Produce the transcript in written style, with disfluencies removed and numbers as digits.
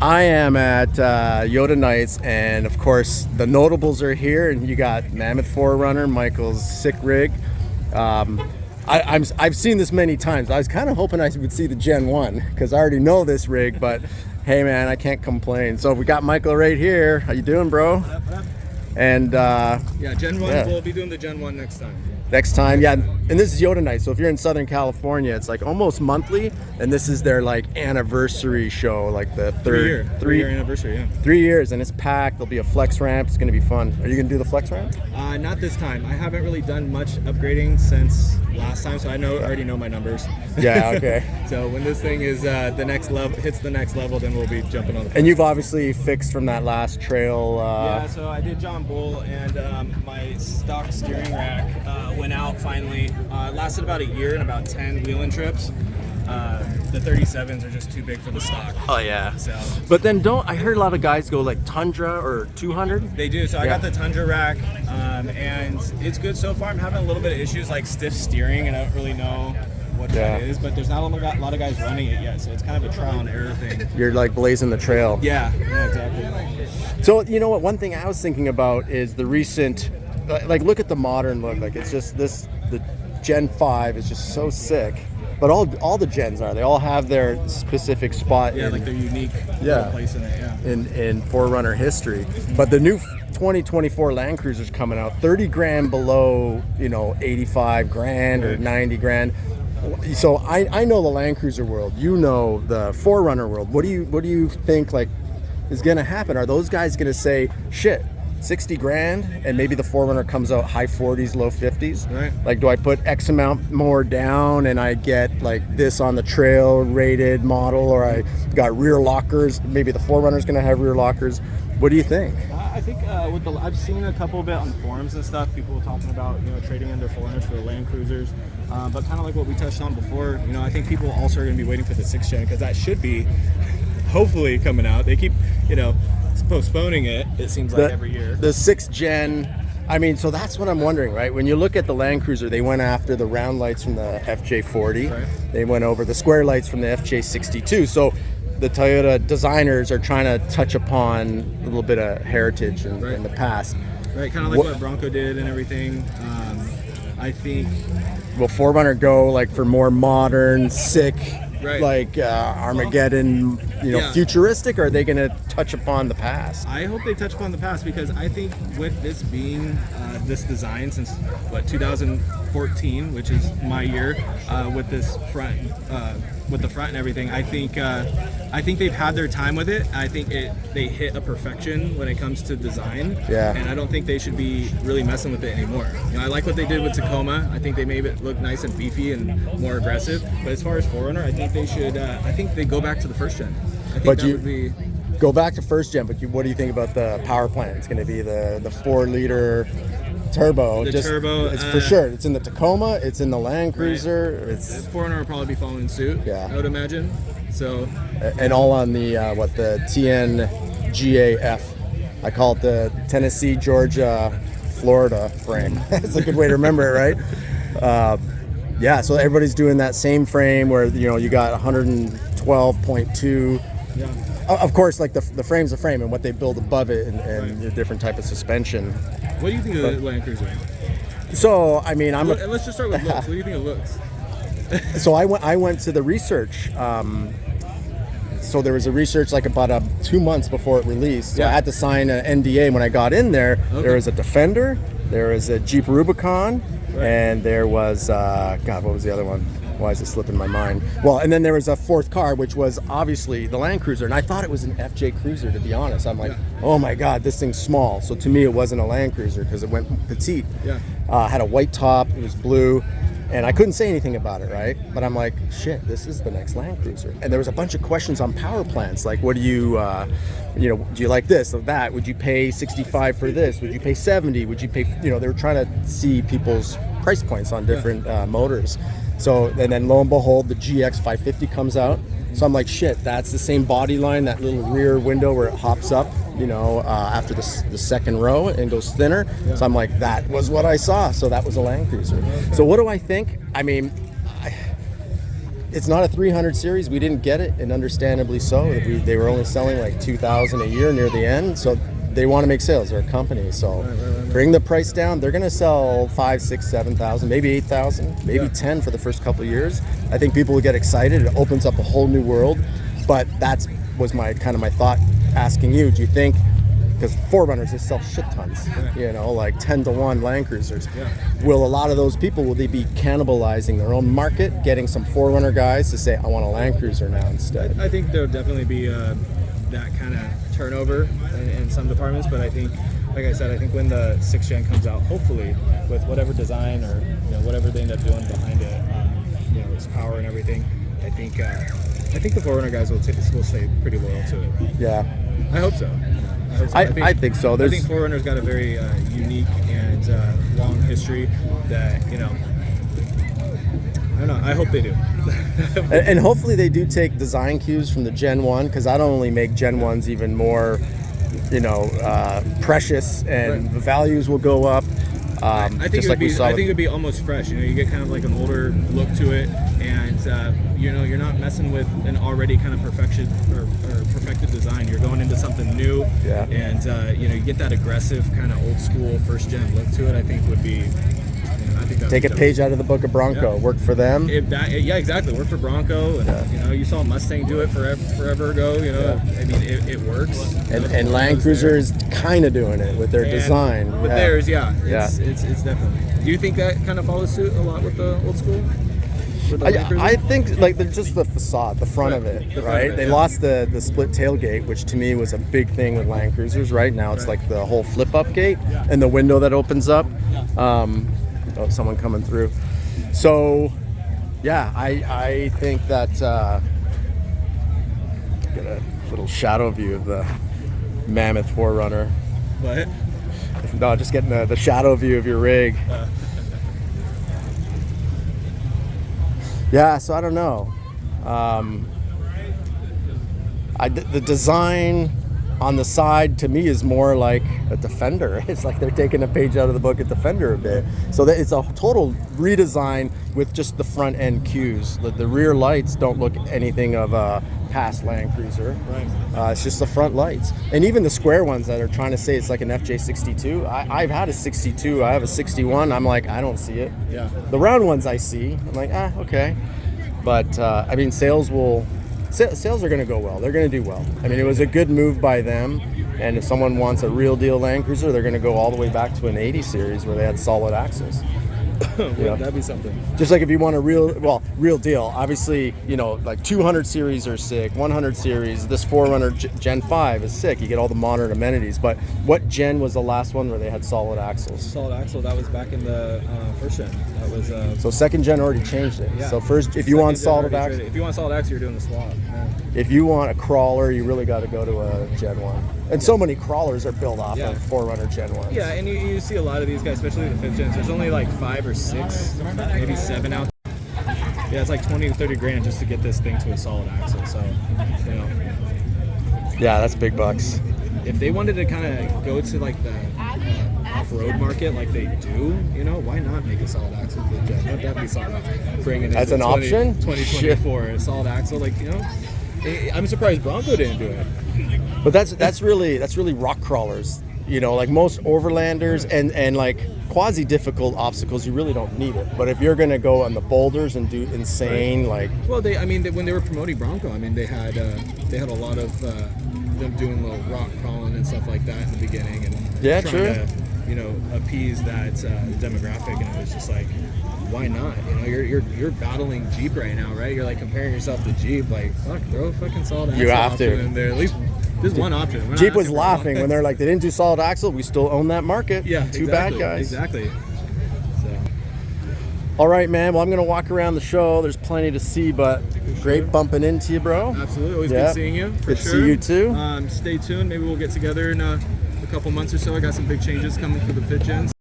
I am at YotaNIghts, and of course the notables are here, and you got Mammoth 4Runner, Michael's sick rig. I've seen this many times. I was kind of hoping I would see the Gen 1 because I already know this rig, but hey man, I can't complain. So we got Michael right here. How you doing, bro? What up? And yeah, Gen 1, we'll be doing the Gen 1 next time. Next time, yeah. And this is YotaNIghts, so if you're in Southern California, it's like almost monthly, and this is their like anniversary show, like the three-year anniversary, yeah. 3 years, and it's packed. There'll be a flex ramp. It's gonna be fun. Are you gonna do the flex ramp? Not this time. I haven't really done much upgrading since last time, so I already know my numbers. Yeah, okay. So when this thing is hits the next level, then we'll be jumping on the flex. And you've obviously fixed from that last trail. Yeah, so I did John Bull, and my stock steering rack went out finally. It lasted about a year and about 10 wheeling trips. The 37s are just too big for the stock. Oh yeah. So, but then I heard a lot of guys go like Tundra or 200. They do. So I got the Tundra rack, and it's good so far. I'm having a little bit of issues like stiff steering, and I don't really know what that is, but there's not a lot of guys running it yet, so it's kind of a trial and error thing. You're like blazing the trail. Yeah, exactly. So you know what? One thing I was thinking about is the recent, like look at the modern look. Like it's just the Gen 5 is just so sick. But all the gens are. They all have their specific spot. Yeah, like their unique place in it. Yeah. In 4Runner history. But the new 2024 Land Cruiser's coming out, 30 grand below, 85 grand or 90 grand. So I know the Land Cruiser world. You know the 4Runner world. What do you think like is gonna happen? Are those guys gonna say shit? 60 grand and maybe the 4Runner comes out high 40s, low 50s. Right. Like, do I put X amount more down and I get like this on the trail rated model, or I got rear lockers? Maybe the 4Runner's going to have rear lockers. What do you think? I think I've seen a couple bit on forums and stuff. People talking about trading in their 4Runners for the Land Cruisers, but kind of like what we touched on before. I think people also are going to be waiting for the 6th gen because that should be hopefully coming out. They keep postponing it seems like every year. The 6th gen, I mean, so that's what I'm wondering, right? When you look at the Land Cruiser, they went after the round lights from the FJ40. Right. They went over the square lights from the FJ62. So the Toyota designers are trying to touch upon a little bit of heritage in the past. Right, kind of like what Bronco did and everything. I think. Will 4Runner go like for more modern, sick, like Armageddon, futuristic, or are they going to touch upon the past? I hope they touch upon the past because I think with this being this design since 2014, which is my year, with this front, with the front and everything, I think they've had their time with it. I think they hit a perfection when it comes to design. Yeah. And I don't think they should be really messing with it anymore. I like what they did with Tacoma. I think they made it look nice and beefy and more aggressive. But as far as 4Runner, I think they should. I think they go back to the 1st gen. I think would be. Go back to 1st gen, but what do you think about the power plant? It's going to be the 4-liter turbo. Turbo. It's for sure. It's in the Tacoma. It's in the Land Cruiser. Right. 4Runner will probably be following suit. Yeah. I would imagine. So. And all on the the TNGA-F. I call it the Tennessee, Georgia, Florida frame. That's a good way to remember it, right? Yeah. So everybody's doing that same frame where you got 112.2. Yeah. Of course, like the frame's a frame, and what they build above it, and a different type of suspension. What do you think of the Land Cruiser? So, I mean, let's just start with looks. What do you think of looks? So I went to the research. So there was a research like about 2 months before it released. So I had to sign an NDA. When I got in there, there was a Defender, there was a Jeep Rubicon, and there was what was the other one? Why is it slipping my mind? Well, and then there was a 4th car, which was obviously the Land Cruiser, and I thought it was an FJ Cruiser, to be honest. I'm like, oh my God, this thing's small. So to me, it wasn't a Land Cruiser because it went petite. Yeah. Had a white top, it was blue, and I couldn't say anything about it, right? But I'm like, shit, this is the next Land Cruiser. And there was a bunch of questions on power plants, like, what do you, do you like this or that? Would you pay 65 for this? Would you pay 70? Would you pay? They were trying to see people's price points on different motors. So, and then lo and behold, the GX 550 comes out. So I'm like, shit, that's the same body line, that little rear window where it hops up, after the 2nd row and goes thinner. Yeah. So I'm like, that was what I saw. So that was a Land Cruiser. So what do I think? I mean, it's not a 300 series. We didn't get it, and understandably so. They were only selling like 2,000 a year near the end, so they want to make sales. They're a company, so bring the price down. They're going to sell 5, 6, 7,000, maybe 8,000, maybe 10 for the first couple of years. I think people will get excited. It opens up a whole new world. But that was my thought asking you. Do you think, because 4Runners, they sell shit tons, you know, like 10 to 1 Land Cruisers. Will a lot of those people, will they be cannibalizing their own market, getting some 4Runner guys to say, I want a Land Cruiser now instead? I think there'll definitely be that kind of turnover in some departments, but I think, like I said, I think when the 6th gen comes out, hopefully with whatever design or whatever they end up doing behind it, its power and everything, I think the 4Runner guys will stay pretty loyal to it. Yeah, I hope so. I think so. I think 4Runner's got a very unique and long history that, I don't know. I hope they do. and hopefully they do take design cues from the Gen 1, because that'll only make Gen 1s even more, precious, and the values will go up. I think it'd be almost fresh. You get kind of like an older look to it, and you're not messing with an already kind of perfected design. You're going into something new, and you get that aggressive kind of old school first gen look to it. I think would be. Take a page out of the book of Bronco. Work for them. Exactly. Work for Bronco, and you saw Mustang do it forever ago. I mean, it works. And Land Cruiser is kind of doing it with their design. With theirs, it's definitely. Do you think that kind of follows suit a lot with the old school? I think like they're just the facade, the front of it, right? They lost the split tailgate, which to me was a big thing with Land Cruisers. Right now, it's like the whole flip-up gate and the window that opens up. Oh, someone coming through. So, yeah, I think that get a little shadow view of the Mammoth 4Runner. What? No, just getting the shadow view of your rig. Yeah, so I don't know. The design on the side to me is more like a Defender. It's like they're taking a page out of the book at Defender a bit. So that it's a total redesign with just the front end cues. The rear lights don't look anything of a past Land Cruiser. Right. It's just the front lights. And even the square ones that are trying to say it's like an FJ62. I've had a 62. I have a 61. I'm like, I don't see it. Yeah. The round ones I see. I'm like, okay. But I mean, sales are going to go well. They're going to do well. I mean, it was a good move by them. And if someone wants a real deal Land Cruiser, they're going to go all the way back to an 80 series where they had solid axles. That'd be something. Just like if you want a real deal, obviously, like 200 series are sick, 100 series, this 4Runner Gen 5 is sick. You get all the modern amenities. But what gen was the last one where they had solid axles? Solid axle, that was back in the first gen. That was so second gen already changed it. Yeah. So first, if you want solid axle, if you want solid axle, you're doing the swap. Yeah. If you want a crawler, you really got to go to a Gen 1. And so many crawlers are built off of 4Runner Gen 1. Yeah, and you see a lot of these guys, especially the 5th gens. There's only like 5 or 6, maybe 7 out there. Yeah, it's like 20 to 30 grand just to get this thing to a solid axle. So, Yeah, that's big bucks. If they wanted to kind of go to like the off-road market like they do, why not make a solid axle for the Gen? Wouldn't that be something? Bringing That's an option? 2024, a solid axle, I'm surprised Bronco didn't do it. But that's really rock crawlers, like most overlanders and like quasi difficult obstacles, you really don't need it. But if you're gonna go on the boulders and do insane when they were promoting Bronco, they had a lot of them doing little rock crawling and stuff like that in the beginning, and trying to appease that demographic, and it was just like, why not? You're battling Jeep right now, right? You're like comparing yourself to Jeep, like fuck, throw a fucking solid axle. You have to. In there. At least there's one option. Jeep was laughing when they're like, they didn't do solid axle. We still own that market. Yeah, Too bad, guys. Exactly. So. All right, man. Well, I'm gonna walk around the show. There's plenty to see, but great bumping into you, bro. Absolutely. Always good seeing you. Good to see you too. Stay tuned. Maybe we'll get together in a couple months or so. I got some big changes coming for the 5th gens.